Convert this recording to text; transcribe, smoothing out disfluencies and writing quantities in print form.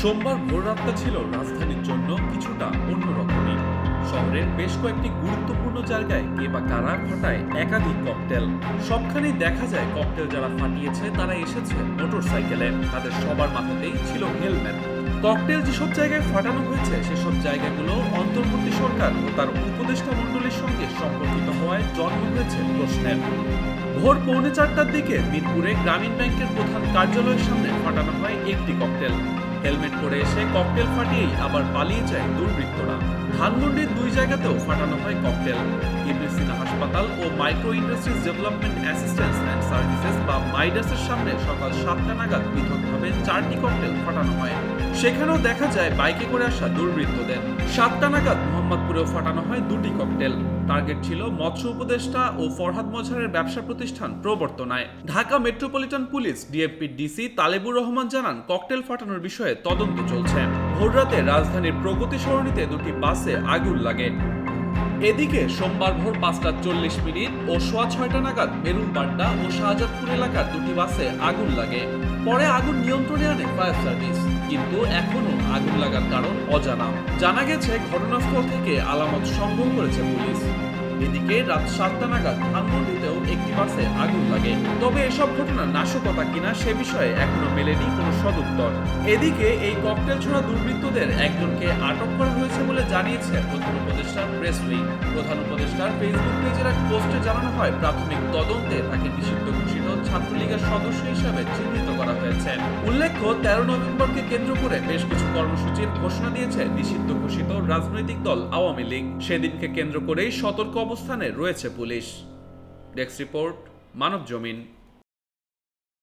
সোমবার ভোররাতটা ছিল রাজধানীর জন্য কিছুটা অন্যরকমই। শহরের বেশ কয়েকটি গুরুত্বপূর্ণ জায়গায় কে বা কারা ফাটায় একাধিক ককটেল। সবখানেই দেখা যায় ককটেল যারা ফাটিয়েছে তারা এসেছে মোটরসাইকেলে, তাদের সবার মাথাতেই ছিল হেলমেট। ককটেল যেসব জায়গায় ফাটানো হয়েছে সেসব জায়গাগুলো অন্তর্বর্তী সরকার ও তার উপদেষ্টা মণ্ডলীর সঙ্গে সম্পর্কিত হওয়ায় জন্ম হয়েছে প্রশ্নের। ভোর 3:45টার দিকে মিরপুরে গ্রামীণ ব্যাংকের প্রধান কার্যালয়ের সামনে ফাটানো হয় একটি ককটেল। হেলমেট পরে এসে ককটেল ফাটিয়েই আবার পালিয়ে যায় দুর্বৃত্তরা। ধানমন্ডির দুই জায়গাতেও ফাটানো হয় ককটেল। ইবনে সিনা হাসপাতাল ও micro industries development assistance and services বা মাইডাসের সামনে সকাল 7টা নাগাদ পৃথকভাবে 4টি ককটেল ফাটানো হয়। সেখানেও দেখা যায় বাইকে করে আসা দুর্বৃত্তদের। 7টা নাগাদ মোহাম্মদপুরেও ফাটানো হয় 2টি ককটেল। টার্গেট ছিল মৎস্য উপদেষ্টা ও ফরহাদ মজহারের ব্যবসা প্রতিষ্ঠান প্রবর্তনায়। ঢাকা মেট্রোপলিটন পুলিশ ডিএমপির ডিসি তালেবুর রহমান জানান, ককটেল ফাটানোর বিষয়ে তদন্ত চলছে। ভোররাতে রাজধানীর প্রগতি সরণিতে 2টি বাসে আগুন লাগে। এদিকে সোমবার ভোর 5:40 ও 6:15 নাগাদ মেরুনবাড্ডা ও শাহজাদপুর এলাকার 2টি বাসে আগুন লাগে। পরে আগুন নিয়ন্ত্রণে আনে ফায়ার সার্ভিস, কিন্তু এখনো আগুন লাগার কারণ অজানা। জানা গেছে ঘটনাস্থল থেকে আলামত সংগ্রহ করেছে পুলিশ। এদিকে রাত 7টা নাগাদ ধানমন্ডিতেও একটি বাসে আগুন লাগে। তবে এসব ঘটনা নাশকতা কিনা সে বিষয়ে এখনো মেলেনি কোনো সদুত্তর। এদিকে এই ককটেল ছোড়া দুর্বৃত্তদের একজনকে আটক করা হয়েছে বলে জানিয়েছে প্রধান উপদেষ্টার প্রেস উইং। প্রধান উপদেষ্টার ফেসবুক পেজের এক পোস্টে জানানো হয়, প্রাথমিক তদন্তে তাকে নিষিদ্ধ ঘোষিত ছাত্রলীগের সদস্য হিসেবে চিহ্নিত করা হয়েছে। উল্লেখ্য, 13 নভেম্বরকে কেন্দ্র করে বেশ কিছু কর্মসূচির ঘোষণা দিয়েছে নিষিদ্ধ ঘোষিত রাজনৈতিক দল আওয়ামী লীগ। সেদিনকে কেন্দ্র করেই সতর্ক অবস্থানে রয়েছে পুলিশ। ডেস্ক রিপোর্ট, মানব জমিন।